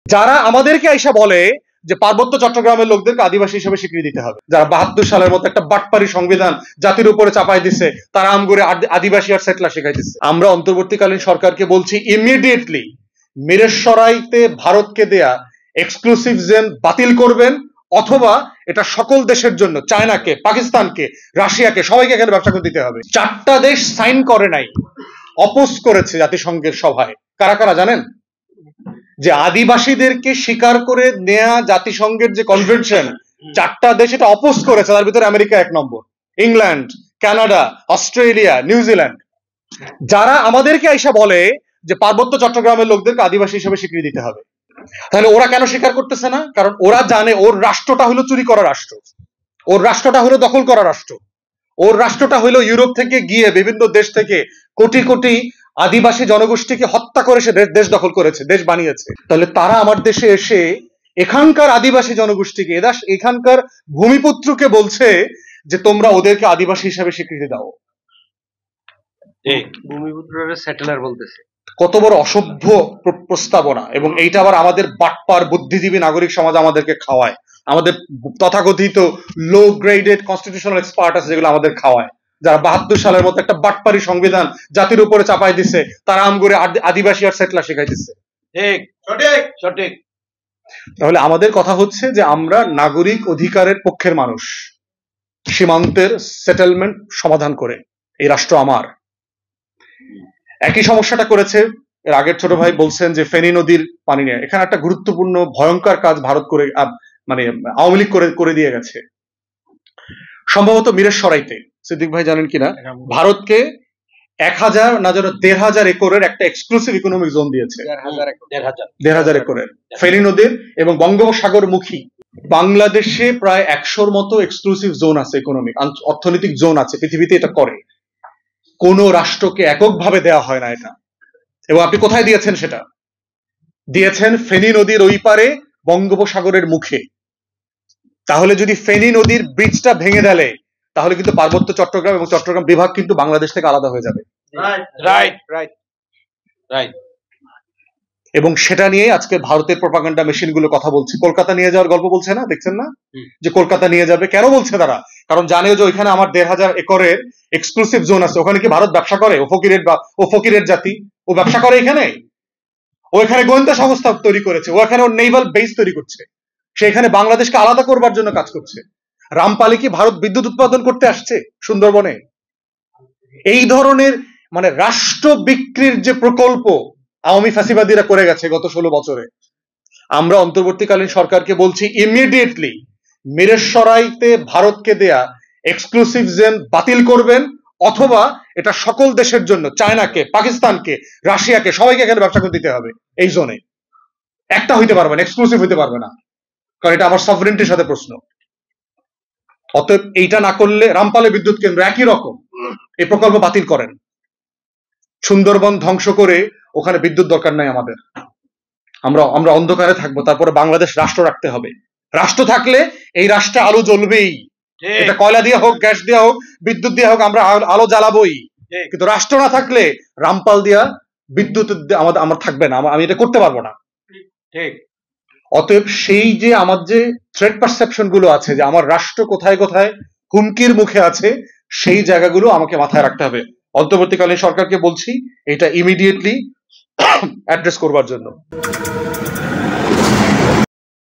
যারা আমাদেরকে আইসা বলে যে পার্বত্য চট্টগ্রামের লোকদেরকে আদিবাসী হিসেবে স্বীকৃতি দিতে হবে, যারা 72 সালের মতো একটা বাটপারি সংবিধান জাতির উপরে চাপাই দিছে, তারা আমগরে আদিবাসী আর সেটলার শিখাইতেছে। আমরা অন্তর্বর্তীকালীন সরকারকে বলছি ইমিডিয়েটলি মিরেশরাইতে ভারতকে দেয়া এক্সক্লুসিভ জোন বাতিল করবেন, অথবা এটা সকল দেশের জন্য, চায়নাকে, পাকিস্তানকে, রাশিয়াকে, সবাইকে এখানে ব্যবসা করে দিতে হবে। 4টা দেশ সাইন করে নাই, অপোজ করেছে জাতিসংঘের সভায়। কারা কারা জানেন? যে আদিবাসীদেরকে স্বীকার করে নেয়া জাতিসংঘের যে কনভেনশন, 4টা দেশ এটা অপোজ করেছে। তার ভিতরে আমেরিকা 1 নম্বর, ইংল্যান্ড, কানাডা, অস্ট্রেলিয়া, নিউজিল্যান্ড। যারা আমাদেরকে আইসা বলে যে পার্বত্য চট্টগ্রামের লোকদেরকে আদিবাসী হিসেবে স্বীকৃতি দিতে হবে, তাহলে ওরা কেন স্বীকার করতেছে না? কারণ ওরা জানে ওর রাষ্ট্রটা হলো চুরি করা রাষ্ট্র, ওর রাষ্ট্রটা হলো দখল করা রাষ্ট্র, ওর রাষ্ট্রটা হলো ইউরোপ থেকে গিয়ে বিভিন্ন দেশ থেকে কোটি কোটি আদিবাসী জনগোষ্ঠীকে হত্যা করে সে দেশ দখল করেছে, দেশ বানিয়েছে। তাহলে তারা আমার দেশে এসে এখানকার আদিবাসী জনগোষ্ঠীকে, এখানকার ভূমিপুত্রকে বলছে যে তোমরা ওদেরকে আদিবাসী হিসাবে স্বীকৃতি দাও। ভূমিপুত্ররা সেটেলার বলতেছে। কত বড় অসভ্য প্রস্তাবনা! এবং এইটা আবার আমাদের বাটপার বুদ্ধিজীবী নাগরিক সমাজ আমাদেরকে খাওয়ায়, আমাদের তথাকথিত লো গ্রেডেড কনস্টিটিউশনাল এক্সপার্ট আছে যেগুলো আমাদের খাওয়ায়, যারা 72 সালের মতো একটা বাটপারি সংবিধান জাতির উপরে চাপাই দিছে, তারা আমগরে আদিবাসী আর সেটলার শিখাইতেছে। ঠিক, সঠিক, সঠিক। তাহলে আমাদের কথা হচ্ছে যে আমরা নাগরিক অধিকারের পক্ষের মানুষ। সীমান্তের সেটেলমেন্ট সমাধান করে, এই রাষ্ট্র আমার। একই সমস্যাটা করেছে এর আগের ছোট ভাই বলছেন যে ফেনী নদীর পানি নিয়ে। এখানে একটা গুরুত্বপূর্ণ ভয়ঙ্কর কাজ ভারত করে, মানে আওয়ামী লীগ করে দিয়ে গেছে। সম্ভবত মিরেশরাইতে, সিদ্দিক ভাই জানেন কিনা, ভারতকে 1000 না যেন 1500 একরের একটা এক্সক্লুসিভ ইকোনমিক জোন দিয়েছে। 1500 একরের ফেনী নদীর এবং বঙ্গোপসাগর মুখী। বাংলাদেশে প্রায় 100-র মতো এক্সক্লুসিভ জোন আছে, ইকোনমিক অর্থনৈতিক জোন আছে, পৃথিবীতে এটা করে। কোন রাষ্ট্রকে এককভাবে দেওয়া হয় না এটা। এবং আপনি কোথায় দিয়েছেন? সেটা দিয়েছেন ফেনী নদীর ওই পারে, বঙ্গোপসাগরের মুখে। তাহলে যদি ফেনী নদীর ব্রিজটা ভেঙে দেয়, তাহলে কিন্তু পার্বত্য চট্টগ্রাম এবং চট্টগ্রাম বিভাগ কিন্তু বাংলাদেশ থেকে আলাদা হয়ে যাবে। এবং সেটা নিয়ে আজকে ভারতের প্রপাগান্ডা মেশিন গুলো কথা বলছে। কলকাতা নিয়ে যাওয়ার গল্প বলছে না, দেখছেন না? যে কলকাতা নিয়ে যাবে। কেন বলছে তারা? কারণ জানে যে ওইখানে আমার 1500 একরের এক্সক্লুসিভ জোন আছে। ওখানে কি ভারত ব্যবসা করে? ও ফকিরের জাতি, ও ব্যবসা করে এখানে। ও এখানে গোয়েন্দা সংস্থা তৈরি করেছে, ও এখানে ওর নেভাল বেস তৈরি করছে, সে এখানে বাংলাদেশকে আলাদা করবার জন্য কাজ করছে। রামপালে কি ভারত বিদ্যুৎ উৎপাদন করতে আসছে সুন্দরবনে? এই ধরনের মানে রাষ্ট্র বিক্রির যে প্রকল্প আওয়ামী ফ্যাসিবাদীরা করে গেছে গত 16 বছরে, আমরা অন্তর্বর্তীকালীন সরকারকে বলছি ইমিডিয়েটলি মিরেশরাইতে ভারতকে দেয়া এক্সক্লুসিভ জোন বাতিল করবেন, অথবা এটা সকল দেশের জন্য, চায়নাকে, পাকিস্তানকে, রাশিয়াকে, সবাইকে এখানে ব্যবসা করে দিতে হবে। এই জোনে একটা হইতে পারবে না, এক্সক্লুসিভ হইতে পারবে না, কারণ এটা আমার সভরেন্টির সাথে প্রশ্ন। অতএব এইটা না করলে রামপালে বিদ্যুৎ কেন্দ্র একই রকম, এই প্রকল্প বাতিল করেন। সুন্দরবন ধ্বংস করে ওখানে বিদ্যুৎ দরকার নাই আমাদের। আমরা অন্ধকারে থাকবো, তারপরে বাংলাদেশ রাষ্ট্র রাখতে হবে। রাষ্ট্র থাকলে এই রাষ্ট্রে আলো জ্বলবেই, এটা কয়লা দিয়ে হোক, গ্যাস দিয়ে হোক, বিদ্যুৎ দিয়ে হোক, আমরা আলো জ্বালাবোই। কিন্তু রাষ্ট্র না থাকলে রামপাল দিয়া বিদ্যুৎ আমার থাকবে না, আমি এটা করতে পারবো না। ঠিক। অতএব সেই যে আমার যে থ্রেট পারসেপশন গুলো আছে, যে আমার রাষ্ট্র কোথায় কোথায় হুমকির মুখে আছে, সেই জায়গাগুলো আমাকে মাথায় রাখতে হবে। অন্তর্বর্তীকালীন সরকারকে বলছি এটা ইমিডিয়েটলি অ্যাড্রেস করবার জন্য।